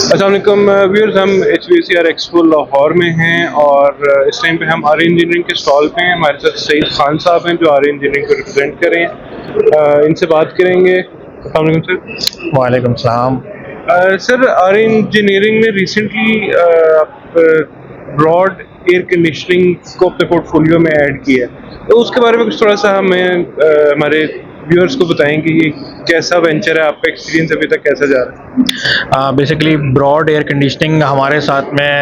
अस्सलामुअलैकुम व्यूअर्स, हम HVACR expo Lahore में हैं और इस टाइम पे हम आर इंजीनियरिंग के स्टॉल पे हैं। हमारे साथ सईद खान साहब हैं जो आर इंजीनियरिंग को रिप्रेजेंट कर रहे हैं। इनसे बात करेंगे। अस्सलामुअलैकुम सर। वालेकुम सलाम। सर, आर इंजीनियरिंग ने रिसेंटली ब्रॉड एयर कंडीशनिंग को अपने पोर्टफोलियो में ऐड किया है, तो उसके बारे में कुछ थोड़ा सा हमें हमारे व्यूअर्स को बताएं कि ये कैसा वेंचर है, आपका एक्सपीरियंस अभी तक कैसा जा रहा है। बेसिकली ब्रॉड एयर कंडीशनिंग हमारे साथ में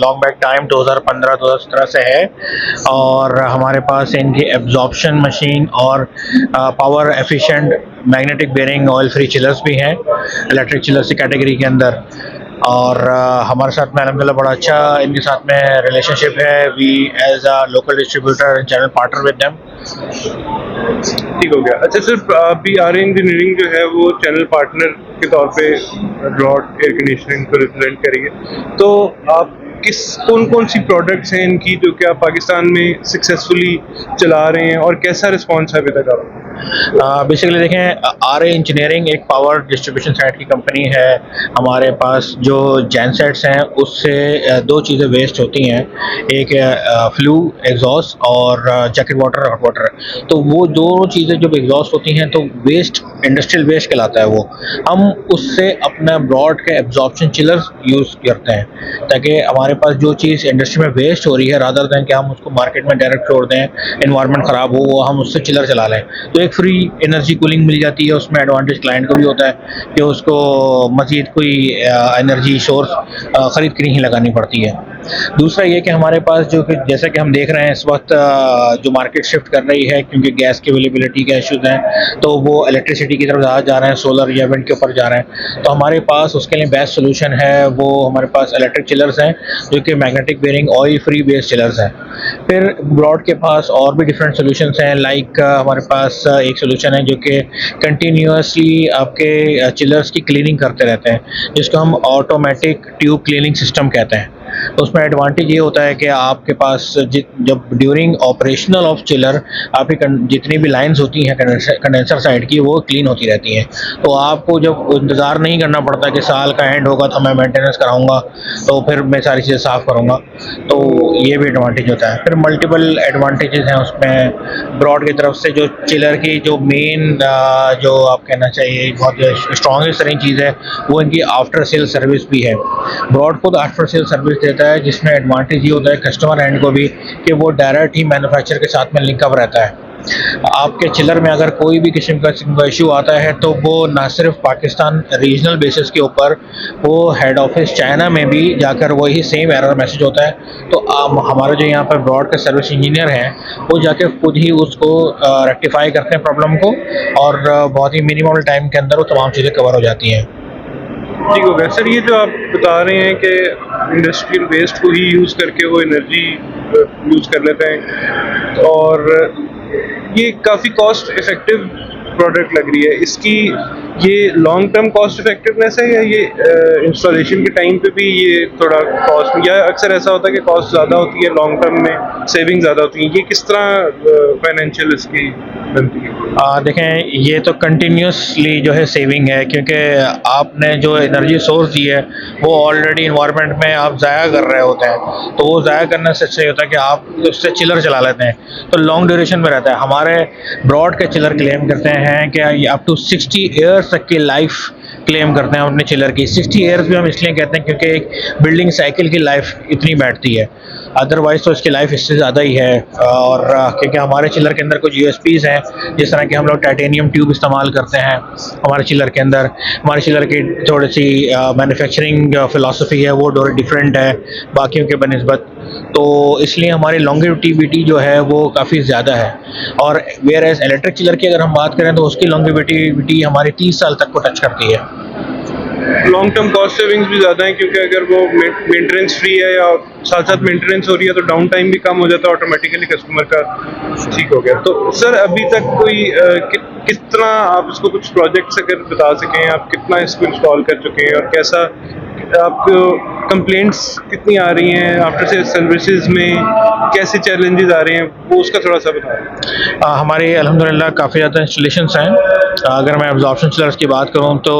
लॉन्ग बैक टाइम 2015-2017 से है और हमारे पास इनकी एब्जॉर्प्शन मशीन और power efficient magnetic bearing oil free chillers भी हैं इलेक्ट्रिक चिलर्स की कैटेगरी के अंदर। और हमारे साथ में अल्हम्दुलिल्लाह बड़ा अच्छा इनके साथ में रिलेशनशिप है। We as a local distributor and channel partner with them. ठीक हो गया। अच्छा सर, अभी आर इंजीनियरिंग जो है वो चैनल पार्टनर के तौर पे ब्रॉड एयर कंडीशनिंग को रिप्रेजेंट करेंगे, तो आप कौन कौन सी प्रोडक्ट्स हैं इनकी जो कि आप पाकिस्तान में सक्सेसफुली चला रहे हैं और कैसा रिस्पॉन्स है अभी तक आपका? बेसिकली देखें, आर इंजीनियरिंग एक पावर डिस्ट्रीब्यूशन साइड की कंपनी है। हमारे पास जो जेनसेट्स हैं उससे दो चीज़ें वेस्ट होती हैं, एक फ्लू एग्जॉस्ट और जैकेट वाटर हॉट वाटर। तो वो दोनों चीज़ें जब एग्जॉस्ट होती हैं तो वेस्ट इंडस्ट्रियल वेस्ट कहलाता है। वो हम उससे अपना ब्रॉड के एब्जॉर्प्शन चिलर्स यूज़ करते हैं ताकि हमारे पास जो चीज़ इंडस्ट्री में वेस्ट हो रही है रादर देन कि हम उसको मार्केट में डायरेक्ट छोड़ दें, एनवायरनमेंट ख़राब हो, वो हम उससे चिलर चला लें। तो एक फ्री एनर्जी कूलिंग मिल जाती है। उसमें एडवांटेज क्लाइंट को भी होता है कि उसको मज़ीद कोई एनर्जी सोर्स ख़रीद कर नहीं लगानी पड़ती है। दूसरा ये कि हमारे पास जो कि जैसा कि हम देख रहे हैं इस वक्त जो मार्केट शिफ्ट कर रही है क्योंकि गैस की अवेलेबिलिटी के इशूज़ हैं, तो वो इलेक्ट्रिसिटी की तरफ ज़्यादा जा रहे हैं, सोलर या विंड के ऊपर जा रहे हैं। तो हमारे पास उसके लिए बेस्ट सोल्यूशन है वो हमारे पास इलेक्ट्रिक चिलर्स हैं जो कि magnetic bearing oil free based chillers हैं। फिर ब्रॉड के पास और भी डिफरेंट सोल्यूशंस हैं। लाइक हमारे पास एक सोल्यूशन है जो कि कंटिन्यूसली आपके चिलर्स की क्लीनिंग करते रहते हैं, जिसको हम ऑटोमेटिक ट्यूब क्लीनिंग सिस्टम कहते हैं। तो उसमें एडवांटेज ये होता है कि आपके पास जब ड्यूरिंग ऑपरेशनल ऑफ चिलर आपकी जितनी भी लाइंस होती हैं कंडेंसर साइड की वो क्लीन होती रहती हैं। तो आपको जब इंतज़ार नहीं करना पड़ता कि साल का एंड होगा तो मैं मेंटेनेंस कराऊंगा तो फिर मैं सारी चीज़ें साफ़ करूंगा, तो ये भी एडवांटेज होता है। फिर मल्टीपल एडवांटेजेस हैं उसमें ब्रॉड की तरफ से। जो चिलर की जो मेन जो आप कहना चाहिए बहुत स्ट्रॉन्गेस्ट तरह चीज़ है वो इनकी आफ्टर सेल सर्विस भी है। ब्रॉड खुद आफ्टर सेल सर्विस देता है, जिसमें एडवांटेज ये होता है कस्टमर एंड को भी कि वो डायरेक्ट ही मैन्युफैक्चरर के साथ में लिंकअप रहता है। आपके चिलर में अगर कोई भी किस्म का इशू आता है तो वो ना सिर्फ पाकिस्तान रीजनल बेसिस के ऊपर, वो हेड ऑफिस चाइना में भी जाकर वही सेम एरर मैसेज होता है। तो हमारे जो यहाँ पर ब्रॉड के सर्विस इंजीनियर हैं वो जाके खुद ही उसको रेक्टिफाई करते हैं प्रॉब्लम को और बहुत ही मिनिमल टाइम के अंदर वो तमाम चीज़ें कवर हो जाती हैं। ठीक हो गया सर। ये जो आप बता रहे हैं कि इंडस्ट्रियल वेस्ट को ही यूज़ करके वो एनर्जी यूज़ कर लेते हैं और ये काफ़ी कॉस्ट इफ़ेक्टिव प्रोडक्ट लग रही है। इसकी ये लॉन्ग टर्म कॉस्ट इफेक्टिवनेस है या ये इंस्टॉलेशन के टाइम पे भी ये थोड़ा कॉस्ट, या अक्सर ऐसा होता है कि कॉस्ट ज़्यादा होती है लॉन्ग टर्म में सेविंग ज़्यादा होती है, ये किस तरह फाइनेंशियल इसकी बनती है? देखें, ये तो कंटिन्यूसली जो है सेविंग है क्योंकि आपने जो एनर्जी सोर्स दी है वो ऑलरेडी इन्वायरमेंट में आप ज़ाया कर रहे होते हैं, तो वो ज़ाया करने से अच्छा होता है कि आप उससे चिलर चला लेते हैं तो लॉन्ग ड्यूरेशन में रहता है। हमारे ब्रॉड के चिलर क्लेम करते हैं कि अप टू 60 ईयर्स तक की लाइफ क्लेम करते हैं अपने चिलर की। 60 ईयर्स भी हम इसलिए कहते हैं क्योंकि एक बिल्डिंग साइकिल की लाइफ इतनी बैठती है, अदरवाइज तो इसकी लाइफ इससे ज़्यादा ही है। और क्योंकि हमारे चिलर के अंदर कुछ यूएसपीज़ हैं, जिस तरह कि हम लोग टाइटेनियम ट्यूब इस्तेमाल करते हैं हमारे चिलर के अंदर। हमारे चिलर की थोड़ी सी मैन्युफैक्चरिंग फ़िलासफ़ी है वो थोड़ी डिफरेंट है बाकियों के बनिस्बत, तो इसलिए हमारी लॉन्गेविटी जो है वो काफ़ी ज़्यादा है। और वेयर एज इलेक्ट्रिक चिलर की अगर हम बात करें तो उसकी लॉन्गेविटी हमारी 30 साल तक को टच करती है। लॉन्ग टर्म कॉस्ट सेविंग्स भी ज़्यादा हैं, क्योंकि अगर वो मेंटेनेंस फ्री है या साथ साथ मेंटेनेंस हो रही है तो डाउन टाइम भी कम हो जाता है ऑटोमेटिकली, कस्टमर का ठीक हो गया। तो सर अभी तक कोई कितना आप इसको कुछ प्रोजेक्ट्स अगर बता सकें, आप कितना इसको इंस्टॉल कर चुके हैं और कैसा आपको कंप्लेंट्स कितनी आ रही हैं आफ्टर सेल सर्विसेज में, कैसे चैलेंजेस आ रहे हैं, वो उसका थोड़ा सा बताएं। हमारे अल्हम्दुलिल्लाह काफ़ी ज़्यादा इंस्टॉलेशंस हैं। अगर मैं एब्जॉर्प्शन चिलर्स की बात करूं तो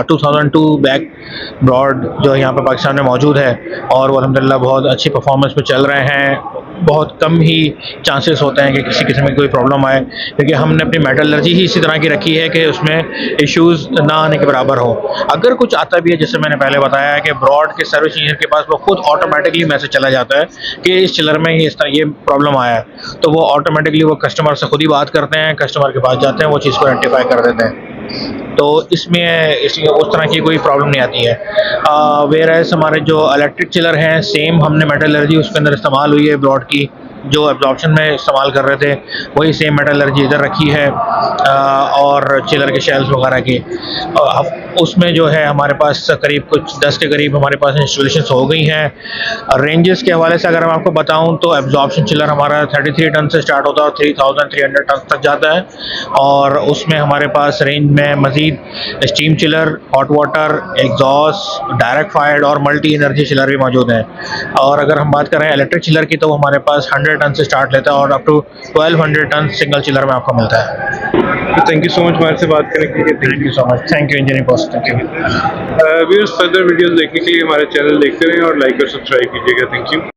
2002 बैक ब्रॉड जो यहाँ पे पाकिस्तान में मौजूद है, और वो अल्हम्दुलिल्लाह बहुत अच्छी परफॉर्मेंस पे चल रहे हैं। बहुत कम ही चांसेस होते हैं कि किसी किस्म की कोई प्रॉब्लम आए, क्योंकि हमने अपनी मेटलर्जी ही इसी तरह की रखी है कि उसमें इश्यूज़ ना आने के बराबर हो। अगर कुछ आता भी है, जैसे मैंने पहले बताया कि ब्रॉड के सर्विस इंजीनियर के पास वो खुद ऑटोमेटिकली मैसेज चला जाता है कि इस चिलर में ये प्रॉब्लम आया है, तो वो ऑटोमेटिकली वो कस्टमर से खुद ही बात करते हैं, कस्टमर के पास जाते हैं, वो चीज़ को रेक्टिफाई कर देते हैं। तो इसमें उस तरह की कोई प्रॉब्लम नहीं आती है। वेयरएज़ हमारे जो इलेक्ट्रिक चिलर हैं, सेम हमने मेटलर्जी उसके अंदर इस्तेमाल हुई है, ब्रॉड की जो एब्जॉर्प्शन में इस्तेमाल कर रहे थे वही सेम मेटलर्जी इधर रखी है, और चिलर के शेल्स वगैरह की उसमें जो है हमारे पास करीब कुछ 10 के करीब हमारे पास इंस्टॉलेशंस हो गई हैं। रेंजेस के हवाले से अगर मैं आपको बताऊं तो एब्जॉर्प्शन चिलर हमारा 33 टन से स्टार्ट होता है और 3300 टन तक जाता है, और उसमें हमारे पास रेंज में मज़ीद steam chiller, hot water, exhaust, direct fired और मल्टी एनर्जी चिलर भी मौजूद हैं। और अगर हम बात करें इलेक्ट्रिक चिलर की तो वो हमारे पास 100 टन से स्टार्ट लेता है और up to 1200 ton single chiller में आपको मिलता है। थैंक यू सो मच हमारे से बात करने के लिए। Thank you so much. Thank you engineering post. Thank you. Viewers, further videos देखने के लिए हमारे चैनल देखते रहें और लाइक और सब्सक्राइब कीजिएगा। Thank you.